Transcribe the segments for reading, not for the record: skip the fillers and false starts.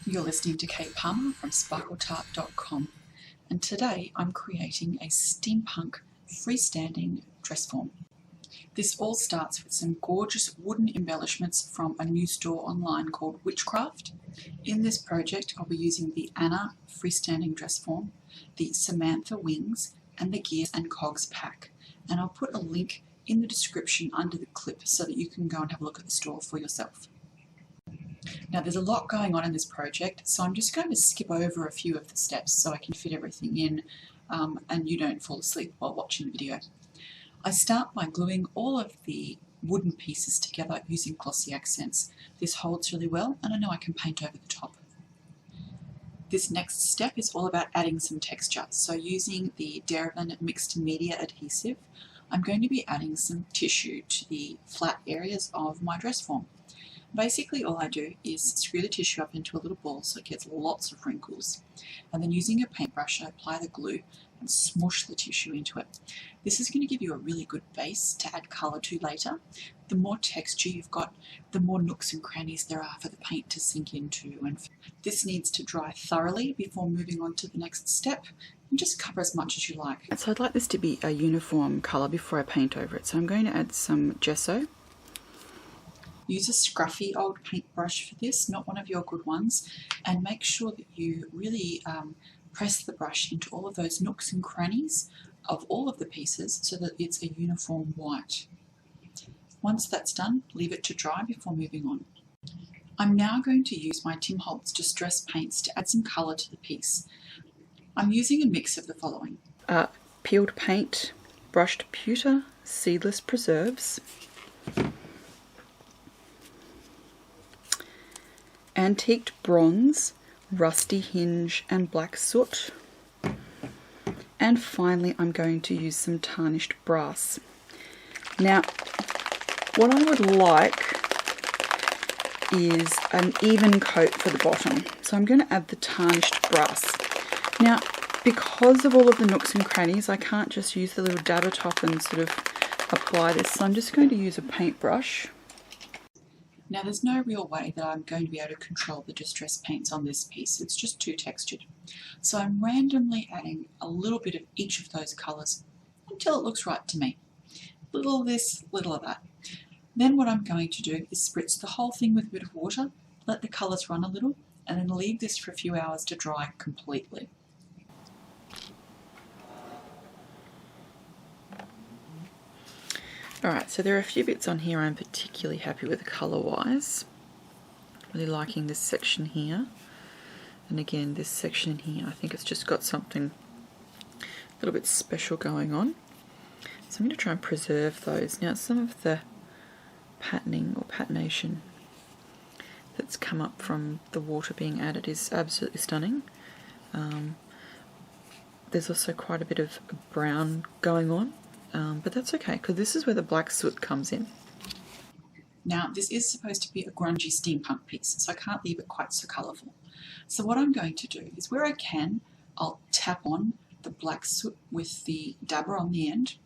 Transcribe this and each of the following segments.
You're listening to Kate Palmer from sparkletart.com, and today I'm creating a steampunk freestanding dress form. This all starts with some gorgeous wooden embellishments from a new store online called Witchcraft. In this project I'll be using the Anna freestanding dress form, the Samantha Wings, and the Gears and Cogs pack, and I'll put a link in the description under the clip so that you can go and have a look at the store for yourself. Now there's a lot going on in this project, so I'm just going to skip over a few of the steps so I can fit everything in and you don't fall asleep while watching the video. I start by gluing all of the wooden pieces together using glossy accents. This holds really well and I know I can paint over the top. This next step is all about adding some texture. So using the Derivan mixed media adhesive, I'm going to be adding some tissue to the flat areas of my dress form. Basically all I do is screw the tissue up into a little ball so it gets lots of wrinkles, and then using a paintbrush I apply the glue and smoosh the tissue into it. This is going to give you a really good base to add colour to later. The more texture you've got, the more nooks and crannies there are for the paint to sink into, and this needs to dry thoroughly before moving on to the next step, and just cover as much as you like. So I'd like this to be a uniform colour before I paint over it, so I'm going to add some gesso. Use a scruffy old paintbrush for this, not one of your good ones, and make sure that you really press the brush into all of those nooks and crannies of all of the pieces so that it's a uniform white. Once that's done, leave it to dry before moving on. I'm now going to use my Holtz Distress paints to add some colour to the piece. I'm using a mix of the following. Peeled paint, brushed pewter, seedless preserves, antiqued bronze, rusty hinge and black soot, and finally I'm going to use some tarnished brass. Now what I would like is an even coat for the bottom, so I'm going to add the tarnished brass. Now because of all of the nooks and crannies I can't just use the little dabber top and sort of apply this, so I'm just going to use a paintbrush. Now there's no real way that I'm going to be able to control the distress paints on this piece, it's just too textured. So I'm randomly adding a little bit of each of those colours until it looks right to me. Little of this, little of that. Then what I'm going to do is spritz the whole thing with a bit of water, let the colours run a little, and then leave this for a few hours to dry completely. Alright, so there are a few bits on here I'm particularly happy with colour-wise. Really liking this section here. And again, this section here, I think it's just got something a little bit special going on. So I'm going to try and preserve those. Now, some of the patterning or patination that's come up from the water being added is absolutely stunning. There's also quite a bit of brown going on. But that's okay, because this is where the black soot comes in. Now, this is supposed to be a grungy steampunk piece, so I can't leave it quite so colourful. So what I'm going to do is, where I can, I'll tap on the black soot with the dabber on the end,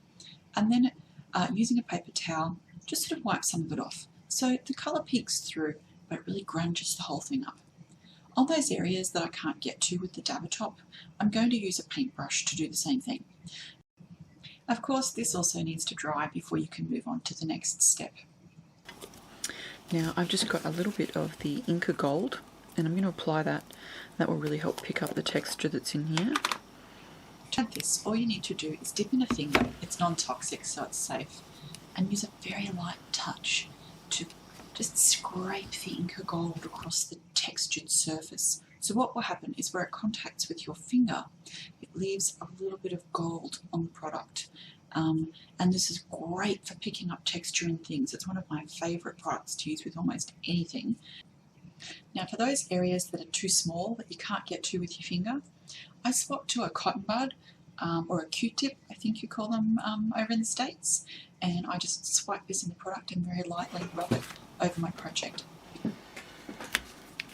and then using a paper towel, just sort of wipe some of it off. So the colour peeks through, but it really grunges the whole thing up. On those areas that I can't get to with the dabber top, I'm going to use a paintbrush to do the same thing. Of course, this also needs to dry before you can move on to the next step. Now, I've just got a little bit of the Inka Gold, and I'm going to apply that. That will really help pick up the texture that's in here. To add this, all you need to do is dip in a finger. It's non-toxic, so it's safe. And use a very light touch to just scrape the Inka Gold across the textured surface. So what will happen is where it contacts with your finger, it leaves a little bit of gold on the product. And this is great for picking up texture and things. It's one of my favourite products to use with almost anything. Now for those areas that are too small that you can't get to with your finger, I swap to a cotton bud or a Q-tip, I think you call them over in the States, and I just swipe this in the product and very lightly rub it over my project.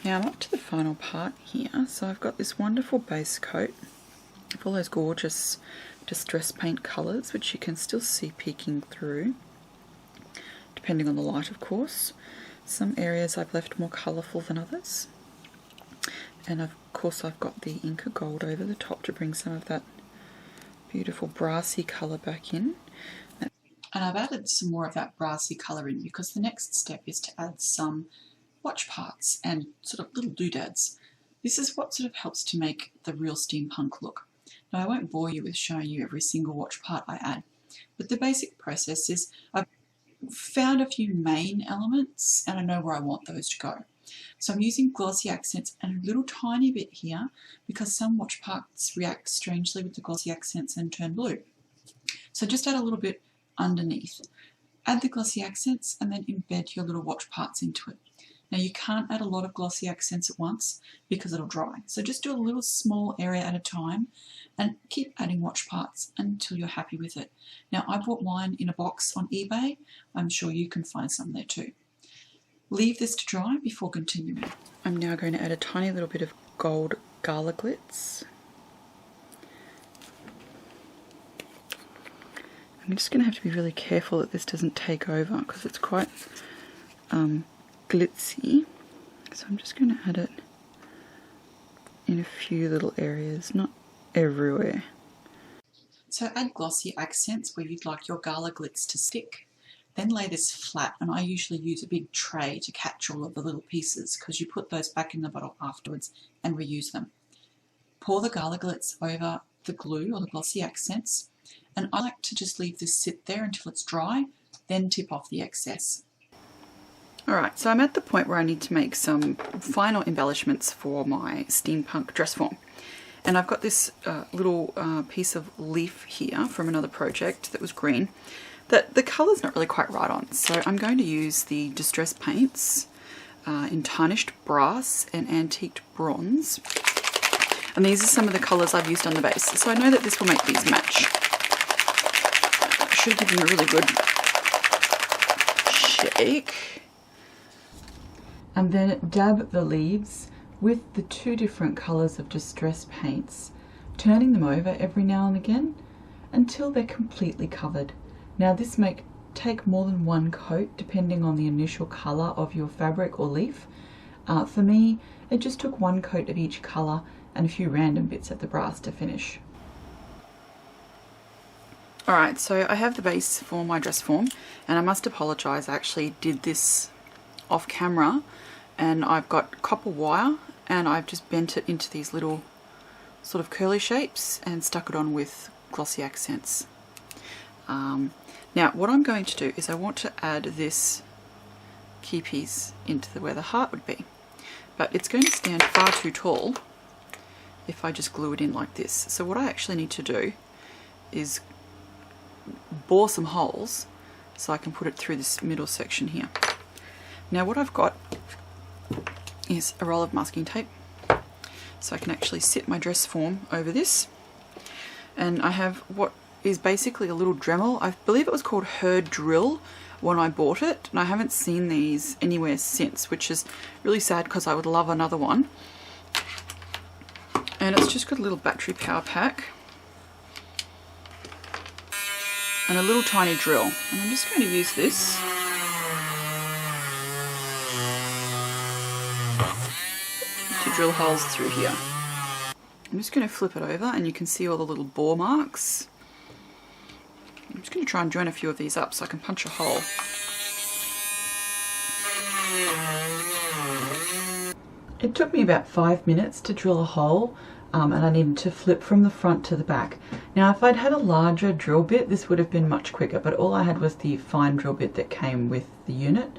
Now I'm up to the final part here, so I've got this wonderful base coat of all those gorgeous distress paint colours, which you can still see peeking through, depending on the light of course. Some areas I've left more colourful than others. And of course I've got the Inka Gold over the top to bring some of that beautiful brassy colour back in. And I've added some more of that brassy colour in because the next step is to add some watch parts and sort of little doodads. This is what sort of helps to make the real steampunk look. Now I won't bore you with showing you every single watch part I add, but the basic process is I've found a few main elements and I know where I want those to go. So I'm using glossy accents and a little tiny bit here because some watch parts react strangely with the glossy accents and turn blue. So just add a little bit underneath. Add the glossy accents and then embed your little watch parts into it. Now you can't add a lot of glossy accents at once because it'll dry. So just do a little small area at a time and keep adding watch parts until you're happy with it. Now I bought mine in a box on eBay. I'm sure you can find some there too. Leave this to dry before continuing. I'm now going to add a tiny little bit of gold Gala Glitz. I'm just going to have to be really careful that this doesn't take over because it's quite glitzy. So I'm just going to add it in a few little areas, not everywhere. So add glossy accents where you'd like your Gala Glitz to stick. Then lay this flat, and I usually use a big tray to catch all of the little pieces because you put those back in the bottle afterwards and reuse them. Pour the Gala Glitz over the glue or the glossy accents, and I like to just leave this sit there until it's dry, then tip off the excess. Alright, so I'm at the point where I need to make some final embellishments for my steampunk dress form. And I've got this little piece of leaf here from another project that was green that the colour's not really quite right on. So I'm going to use the distress paints in Tarnished Brass and Antiqued Bronze. And these are some of the colours I've used on the base. So I know that this will make these match. I should give them a really good shake. And then dab the leaves with the two different colours of distress paints, turning them over every now and again until they're completely covered. Now this may take more than one coat depending on the initial colour of your fabric or leaf. For me, it just took one coat of each colour and a few random bits of the brass to finish. Alright, so I have the base for my dress form, and I must apologise, I actually did this off camera, and I've got copper wire and I've just bent it into these little sort of curly shapes and stuck it on with glossy accents. Now what I'm going to do is I want to add this key piece into where the heart would be, but it's going to stand far too tall if I just glue it in like this. So what I actually need to do is bore some holes so I can put it through this middle section here. Now what I've got is a roll of masking tape, so I can actually sit my dress form over this, and I have what is basically a little Dremel. I believe it was called Her Drill when I bought it, and I haven't seen these anywhere since, which is really sad because I would love another one. And it's just got a little battery power pack and a little tiny drill, and I'm just going to use this to drill holes through here. I'm just going to flip it over and you can see all the little bore marks. I'm just going to try and join a few of these up so I can punch a hole. It took me about 5 minutes to drill a hole, and I needed to flip from the front to the back. Now if I'd had a larger drill bit this would have been much quicker, but all I had was the fine drill bit that came with the unit.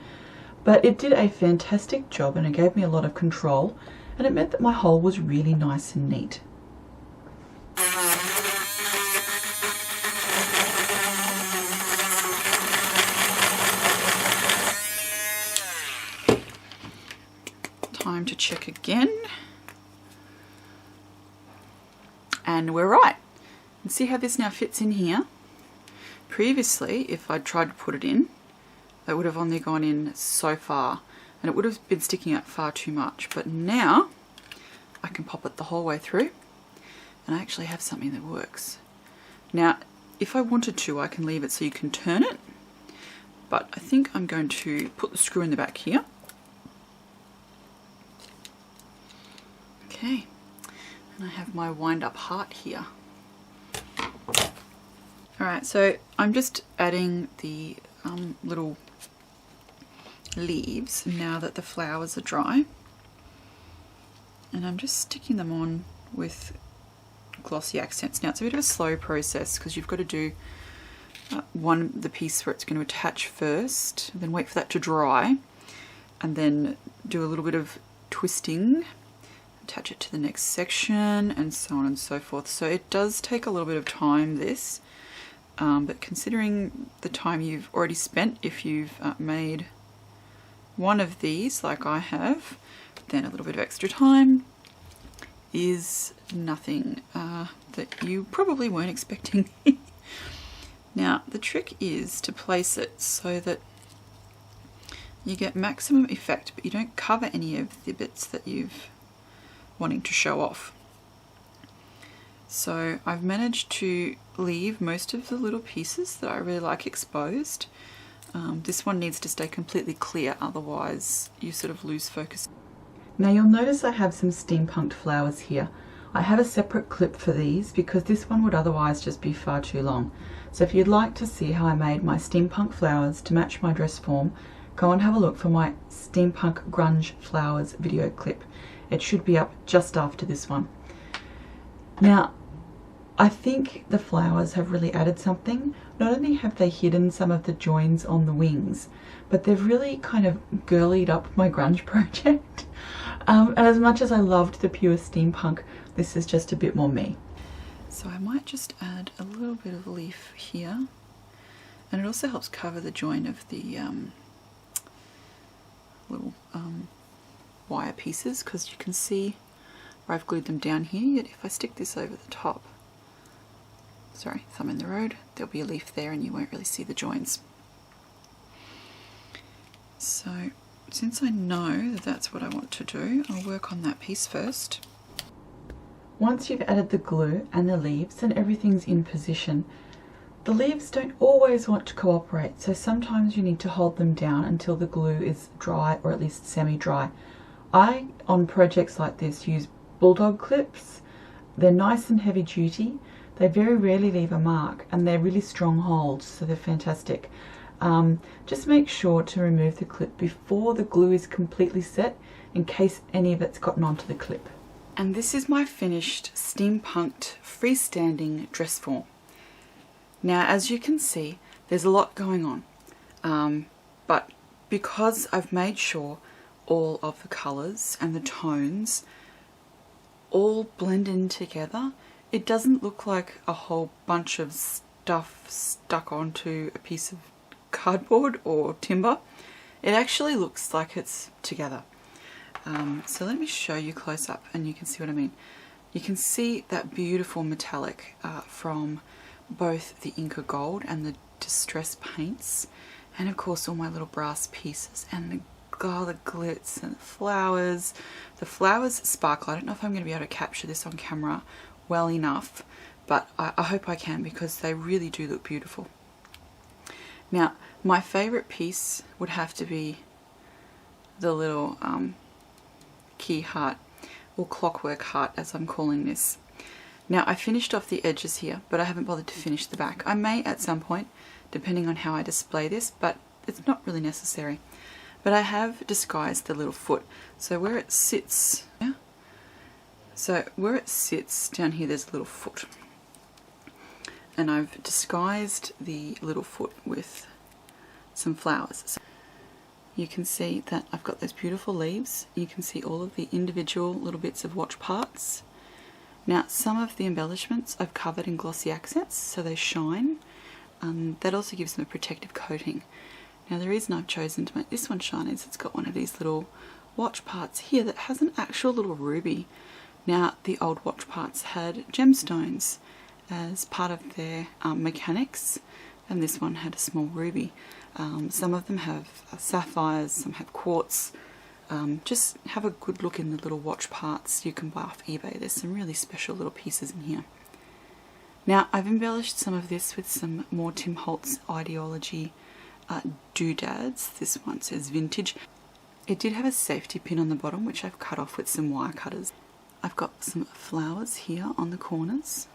But it did a fantastic job and it gave me a lot of control, and it meant that my hole was really nice and neat. Time to check again. And we're right. And see how this now fits in here? Previously, if I'd tried to put it in, that would have only gone in so far and it would have been sticking out far too much. But now I can pop it the whole way through and I actually have something that works. Now, if I wanted to, I can leave it so you can turn it, but I think I'm going to put the screw in the back here. Okay, and I have my wind up heart here. Alright, so I'm just adding the little leaves now that the flowers are dry, and I'm just sticking them on with glossy accents. Now it's a bit of a slow process because you've got to do the piece where it's going to attach first, then wait for that to dry, and then do a little bit of twisting, attach it to the next section, and so on and so forth. So it does take a little bit of time, this. But considering the time you've already spent, if you've made one of these like I have, then a little bit of extra time is nothing that you probably weren't expecting. Now the trick is to place it so that you get maximum effect, but you don't cover any of the bits that you've wanting to show off. So I've managed to leave most of the little pieces that I really like exposed. This one needs to stay completely clear, otherwise you sort of lose focus. Now you'll notice I have some steampunked flowers here. I have a separate clip for these because this one would otherwise just be far too long. So if you'd like to see how I made my steampunk flowers to match my dress form, go and have a look for my steampunk grunge flowers video clip. It should be up just after this one. Now, I think the flowers have really added something. Not only have they hidden some of the joins on the wings, but they've really kind of girlied up my grunge project. And as much as I loved the pure steampunk, this is just a bit more me. So I might just add a little bit of leaf here. And it also helps cover the join of the little wire pieces, because you can see where I've glued them down here, yet if I stick this over the top, sorry, thumb in the road, there'll be a leaf there and you won't really see the joins. So since I know that that's what I want to do, I'll work on that piece first. Once you've added the glue and the leaves and everything's in position, the leaves don't always want to cooperate, so sometimes you need to hold them down until the glue is dry, or at least semi-dry. I, on projects like this, use bulldog clips. They're nice and heavy duty. They very rarely leave a mark, and they're really strong holds, so they're fantastic. Just make sure to remove the clip before the glue is completely set, in case any of it's gotten onto the clip. And this is my finished steampunked freestanding dress form. Now, as you can see, there's a lot going on, but because I've made sure all of the colours and the tones all blend in together, it doesn't look like a whole bunch of stuff stuck onto a piece of cardboard or timber. It actually looks like it's together. So let me show you close up and you can see what I mean. You can see that beautiful metallic from both the Inka Gold and the Distress paints, and of course all my little brass pieces and the Gala glitz and the flowers. The flowers sparkle. I don't know if I'm going to be able to capture this on camera well enough, but I hope I can, because they really do look beautiful. Now, my favourite piece would have to be the little key heart, or clockwork heart as I'm calling this. Now, I finished off the edges here, but I haven't bothered to finish the back. I may at some point, depending on how I display this, but it's not really necessary. But I have disguised the little foot. So where it sits, yeah? So where it sits down here, there's a little foot. And I've disguised the little foot with some flowers. So you can see that I've got those beautiful leaves. You can see all of the individual little bits of watch parts. Now, some of the embellishments I've covered in glossy accents, so they shine. That also gives them a protective coating. Now, the reason I've chosen to make this one shine is it's got one of these little watch parts here that has an actual little ruby. Now, the old watch parts had gemstones as part of their mechanics, and this one had a small ruby. Some of them have sapphires, some have quartz. Just have a good look in the little watch parts you can buy off eBay. There's some really special little pieces in here. Now, I've embellished some of this with some more Tim Holtz ideology doodads. This one says vintage. It did have a safety pin on the bottom, which I've cut off with some wire cutters. I've got some flowers here on the corners.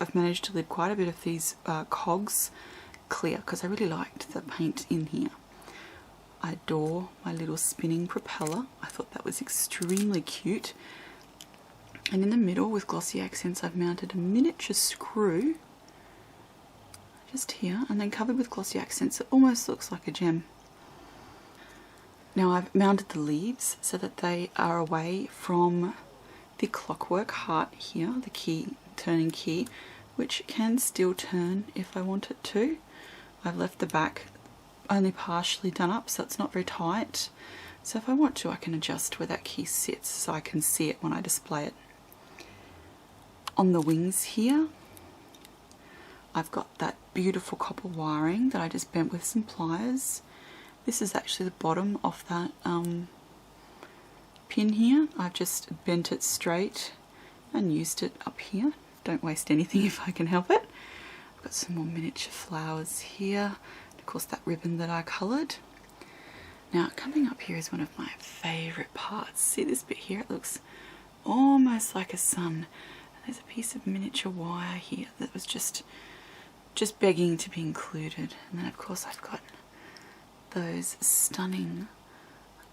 I've managed to lid quite a bit of these Cogs clear because I really liked the paint in here. I adore my little spinning propeller. I thought that was extremely cute. And in the middle with glossy accents I've mounted a miniature screw just here, and then covered with glossy accents. It almost looks like a gem. Now I've mounted the leaves so that they are away from the clockwork heart here, the key, turning key, which can still turn if I want it to. I've left the back only partially done up, so it's not very tight. So if I want to, I can adjust where that key sits so I can see it when I display it. On the wings here, I've got that beautiful copper wiring that I just bent with some pliers. This is actually the bottom of that pin here. I've just bent it straight and used it up here. Don't waste anything if I can help it. I've got some more miniature flowers here. Of course, that ribbon that I coloured. Now, coming up here is one of my favourite parts. See this bit here? It looks almost like a sun. And there's a piece of miniature wire here that was just begging to be included. And then, of course, I've got those stunning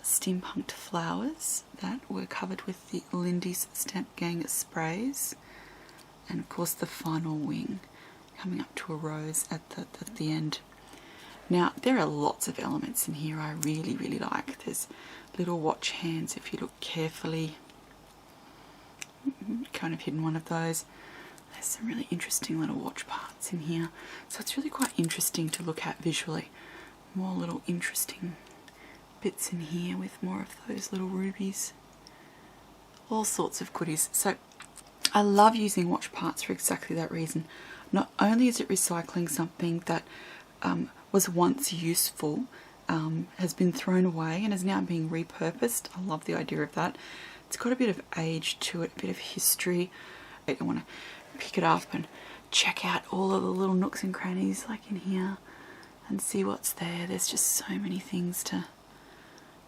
steampunked flowers that were covered with the Lindy's Stamp Gang sprays. And, of course, the final wing coming up to a rose at the end. Now, there are lots of elements in here I really, really like. There's little watch hands if you look carefully. Kind of hidden one of those. There's some really interesting little watch parts in here. So it's really quite interesting to look at visually. More little interesting bits in here with more of those little rubies. All sorts of goodies. So I love using watch parts for exactly that reason. Not only is it recycling something that was once useful, has been thrown away and is now being repurposed. I love the idea of that. It's got a bit of age to it, a bit of history. I want to pick it up and check out all of the little nooks and crannies like in here and see what's there. There's just so many things to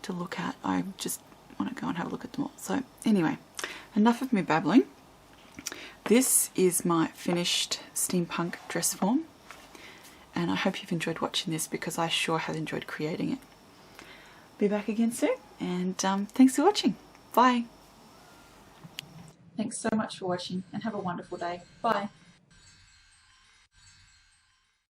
look at. I just want to go and have a look at them all. So anyway, enough of me babbling. This is my finished steampunk dress form, and I hope you've enjoyed watching this because I sure have enjoyed creating it. Be back again soon, and thanks for watching. Bye. Thanks so much for watching and have a wonderful day. Bye.